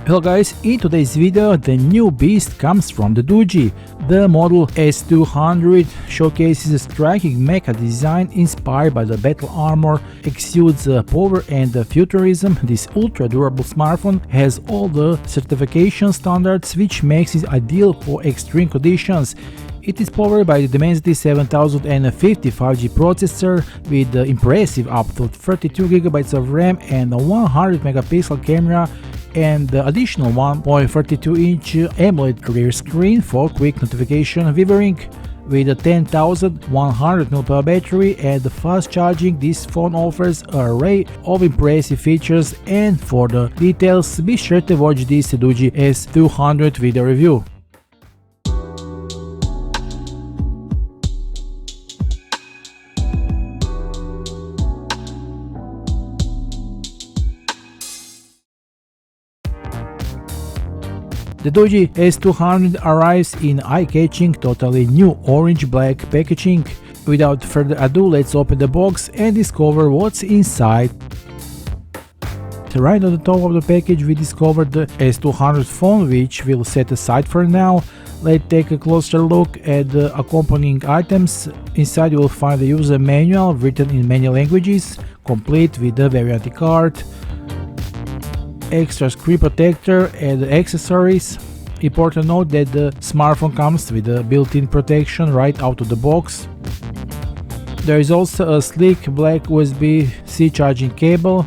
Hello guys, in today's video the new beast comes from the DOOGEE. The model S200 showcases a striking mecha design inspired by the battle armor, exudes power and futurism. This ultra durable smartphone has all the certification standards, which makes it ideal for extreme conditions. It is powered by the Dimensity 7050 5G processor with the impressive up to 32GB of RAM and a 100 megapixel camera and the additional 1.32-inch AMOLED rear screen for quick notification viewing. With a 10,100 mAh battery and fast charging, this phone offers an array of impressive features, and for the details be sure to watch this DOOGEE S200 video review. The DOOGEE S200 arrives in eye-catching, totally new orange-black packaging. Without further ado, let's open the box and discover what's inside. Right on the top of the package we discovered the S200 phone, which we'll set aside for now. Let's take a closer look at the accompanying items. Inside you will find the user manual written in many languages, complete with the warranty card, extra screen protector and accessories. Important note that the smartphone comes with a built-in protection right out of the box. There is also a sleek black USB-C charging cable.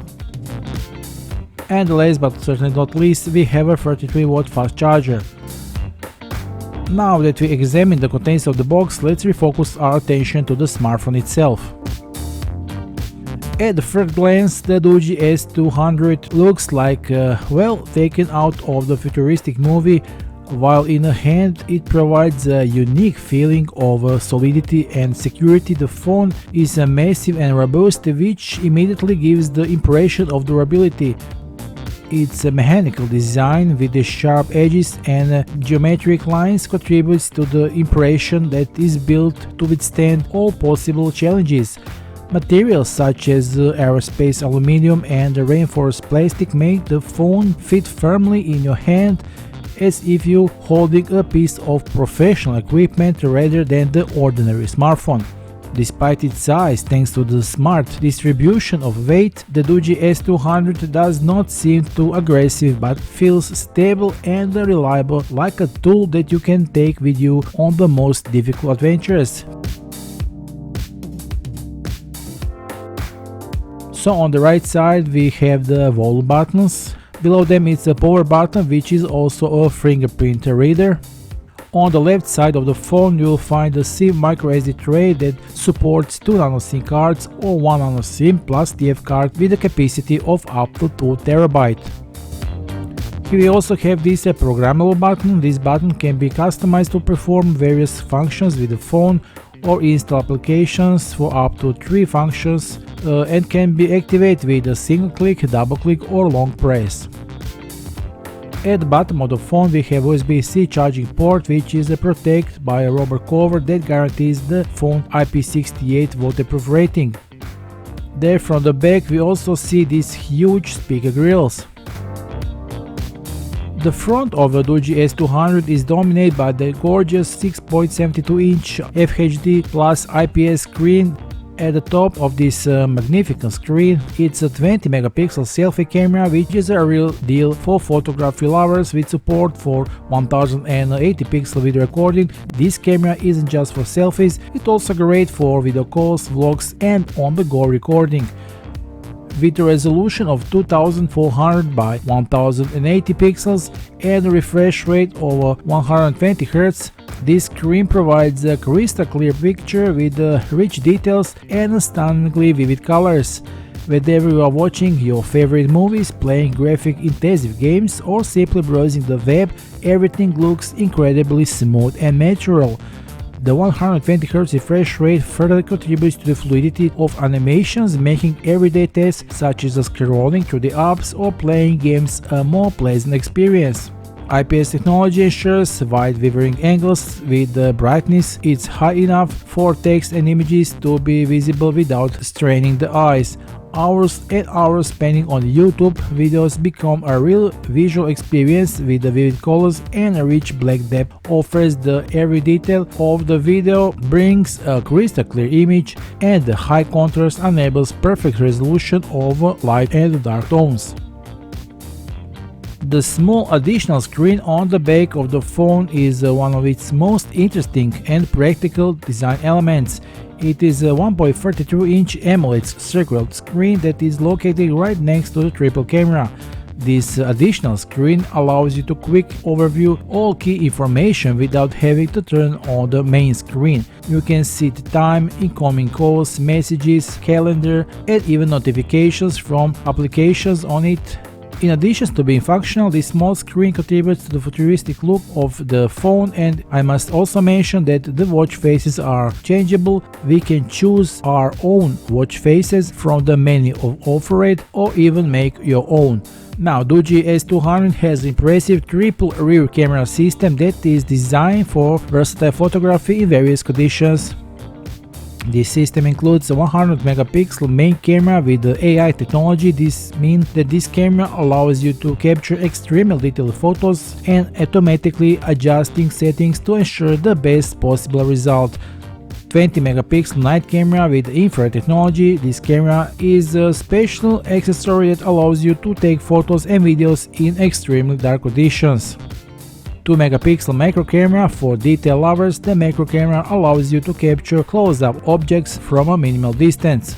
And last but certainly not least, we have a 33-watt fast charger. Now that we examine the contents of the box, let's refocus our attention to the smartphone itself. At the first glance, the DOOGEE S200 looks like well taken out of the futuristic movie, while in the hand it provides a unique feeling of solidity and security. The phone is massive and robust, which immediately gives the impression of durability. Its mechanical design with the sharp edges and geometric lines contributes to the impression that it is built to withstand all possible challenges. Materials such as aerospace aluminum and reinforced plastic make the phone fit firmly in your hand, as if you're holding a piece of professional equipment rather than the ordinary smartphone. Despite its size, thanks to the smart distribution of weight, the DOOGEE S200 does not seem too aggressive but feels stable and reliable, like a tool that you can take with you on the most difficult adventures. So on the right side we have the volume buttons. Below them it's a power button, which is also a fingerprint reader. On the left side of the phone you will find a SIM microSD tray that supports 2 nano SIM cards or 1 nano SIM plus TF card with a capacity of up to 2 TB. Here we also have this programmable button. This button can be customized to perform various functions with the phone or install applications for up to 3 functions and can be activated with a single click, double click or long press. At the bottom of the phone we have USB-C charging port, which is protected by a rubber cover that guarantees the phone IP68 waterproof rating. There from the back we also see these huge speaker grills. The front of the DOOGEE S200 is dominated by the gorgeous 6.72-inch FHD plus IPS screen. At the top of this magnificent screen, it's a 20 megapixel selfie camera, which is a real deal for photography lovers with support for 1080 pixel video recording. This camera isn't just for selfies, it's also great for video calls, vlogs and on-the-go recording. With a resolution of 2400 by 1080 pixels and a refresh rate of 120 Hz, this screen provides a crystal clear picture with rich details and stunningly vivid colors. Whether you are watching your favorite movies, playing graphic-intensive games or simply browsing the web, everything looks incredibly smooth and natural. The 120 Hz refresh rate further contributes to the fluidity of animations, making everyday tasks such as scrolling through the apps or playing games a more pleasant experience. IPS technology ensures wide viewing angles with the brightness is high enough for text and images to be visible without straining the eyes. Hours and hours spending on YouTube videos become a real visual experience with the vivid colors and a rich black depth offers the every detail of the video, brings a crystal clear image, and the high contrast enables perfect resolution over light and dark tones. The small additional screen on the back of the phone is one of its most interesting and practical design elements. It is a 1.32-inch AMOLED circular screen that is located right next to the triple camera. This additional screen allows you to quick overview all key information without having to turn on the main screen. You can see the time, incoming calls, messages, calendar, and even notifications from applications on it. In addition to being functional, this small screen contributes to the futuristic look of the phone, and I must also mention that the watch faces are changeable. We can choose our own watch faces from the menu of offered or even make your own. Now, DOOGEE S200 has impressive triple rear camera system that is designed for versatile photography in various conditions. This system includes a 100 megapixel main camera with the AI technology. This means that this camera allows you to capture extremely detailed photos and automatically adjusting settings to ensure the best possible result. 20 megapixel night camera with infrared technology. This camera is a special accessory that allows you to take photos and videos in extremely dark conditions. 2 megapixel macro camera for detail lovers. The macro camera allows you to capture close-up objects from a minimal distance.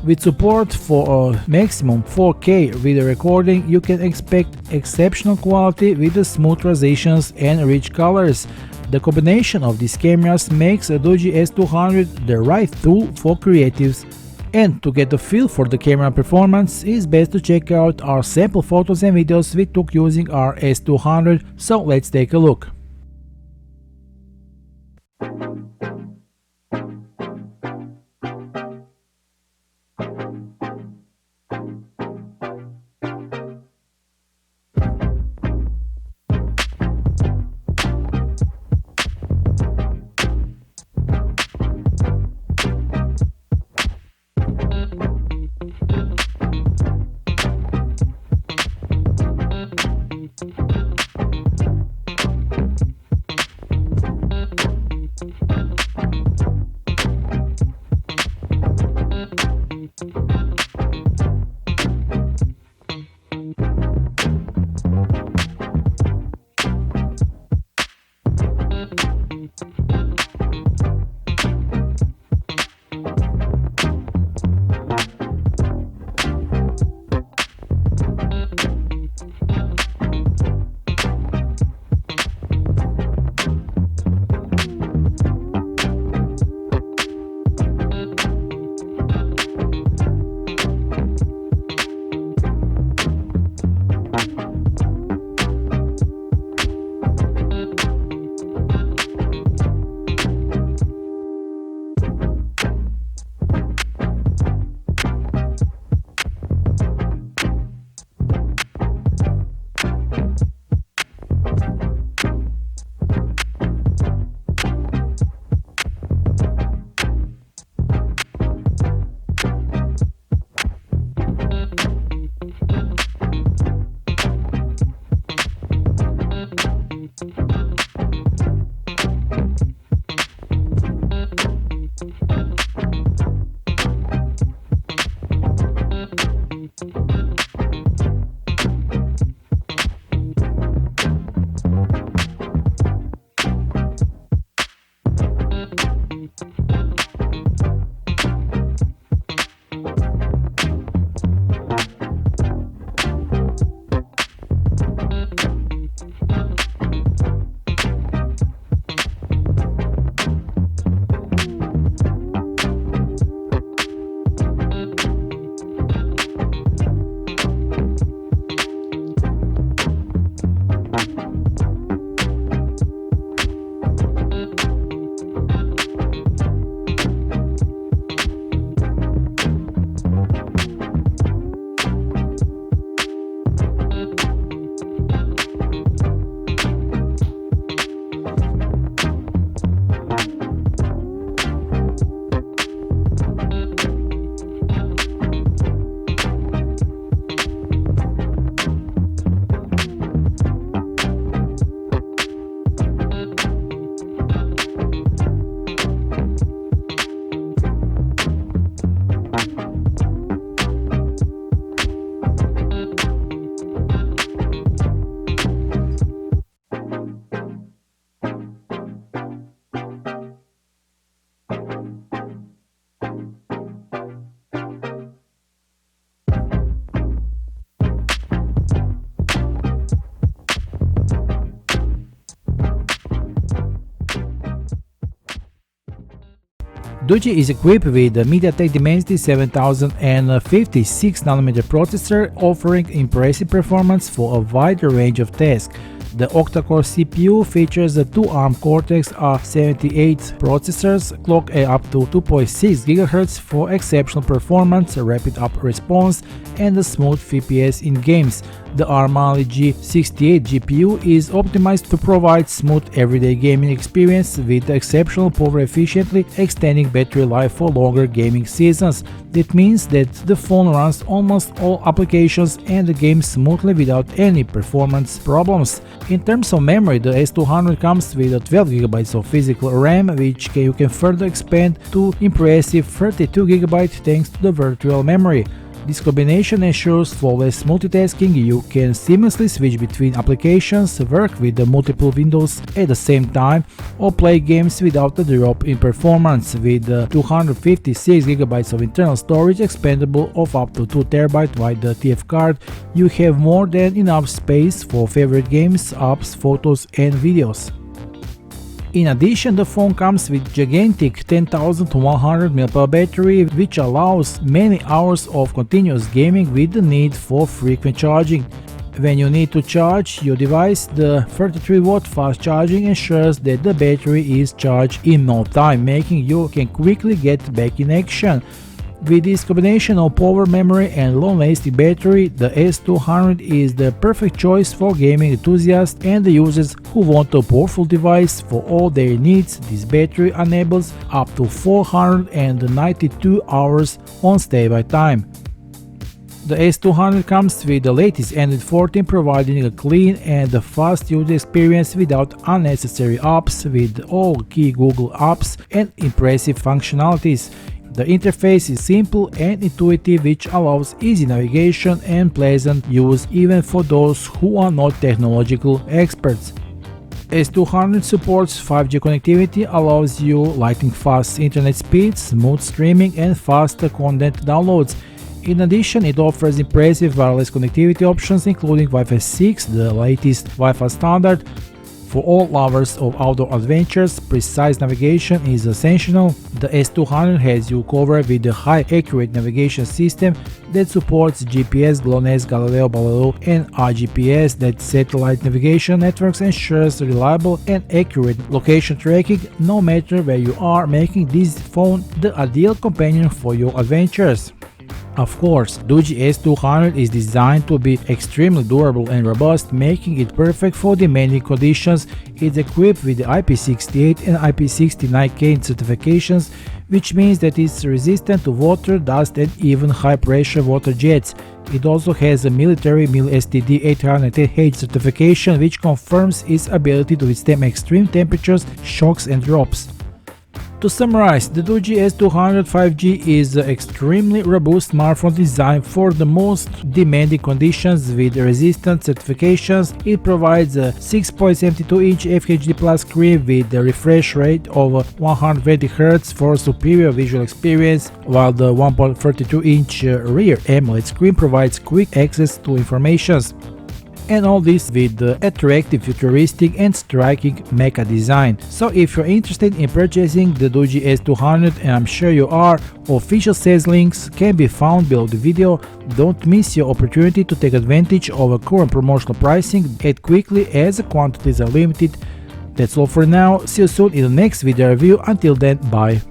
With support for a maximum 4K video recording, you can expect exceptional quality with the smooth transitions and rich colors. The combination of these cameras makes a DOOGEE S200 the right tool for creatives. And to get a feel for the camera performance, it's best to check out our sample photos and videos we took using our S200, so let's take a look. DOOGEE is equipped with the MediaTek Dimensity 7056nm processor, offering impressive performance for a wide range of tasks. The octa-core CPU features the two ARM Cortex-A78 processors, clocked up to 2.6 GHz for exceptional performance, rapid up response, and a smooth FPS in games. The ARM-only G68 GPU is optimized to provide smooth everyday gaming experience with exceptional power efficiently, extending battery life for longer gaming seasons. That means that the phone runs almost all applications and the games smoothly without any performance problems. In terms of memory, the S200 comes with 12GB of physical RAM, which you can further expand to impressive 32GB thanks to the virtual memory. This combination ensures flawless multitasking. You can seamlessly switch between applications, work with the multiple windows at the same time, or play games without a drop in performance. With 256GB of internal storage expandable of up to 2TB via the TF card, you have more than enough space for favorite games, apps, photos and videos. In addition, the phone comes with gigantic 10,100 mAh battery, which allows many hours of continuous gaming with the need for frequent charging. When you need to charge your device, the 33-watt fast charging ensures that the battery is charged in no time, making you can quickly get back in action. With this combination of power, memory and long-lasting battery, the S200 is the perfect choice for gaming enthusiasts and the users who want a powerful device for all their needs. This battery enables up to 492 hours on standby time. The S200 comes with the latest Android 14, providing a clean and fast user experience without unnecessary apps, with all key Google apps and impressive functionalities. The interface is simple and intuitive, which allows easy navigation and pleasant use even for those who are not technological experts. S200 supports 5G connectivity, allows you lightning fast internet speeds, smooth streaming and faster content downloads. In addition, it offers impressive wireless connectivity options including Wi-Fi 6, the latest Wi-Fi standard. For all lovers of outdoor adventures, precise navigation is essential. The S200 has you covered with a high accurate navigation system that supports GPS, GLONASS, Galileo, Balileo and RGPS. That satellite navigation networks ensures reliable and accurate location tracking no matter where you are, making this phone the ideal companion for your adventures. Of course, DOOGEE S200 is designed to be extremely durable and robust, making it perfect for demanding conditions. It's equipped with the IP68 and IP69K certifications, which means that it's resistant to water, dust and even high-pressure water jets. It also has a military mil-STD 810H certification, which confirms its ability to withstand extreme temperatures, shocks and drops. To summarize, the DOOGEE S200 5G is an extremely robust smartphone designed for the most demanding conditions with resistant certifications. It provides a 6.72-inch FHD Plus screen with a refresh rate of 120 Hz for superior visual experience, while the 1.32-inch rear AMOLED screen provides quick access to information. And all this with the attractive, futuristic and striking mecha design. So if you're interested in purchasing the DOOGEE S200, and I'm sure you are, official sales links can be found below the video. Don't miss your opportunity to take advantage of a current promotional pricing. Act quickly as the quantities are limited. That's all for now. See you soon in the next video review. Until then, bye.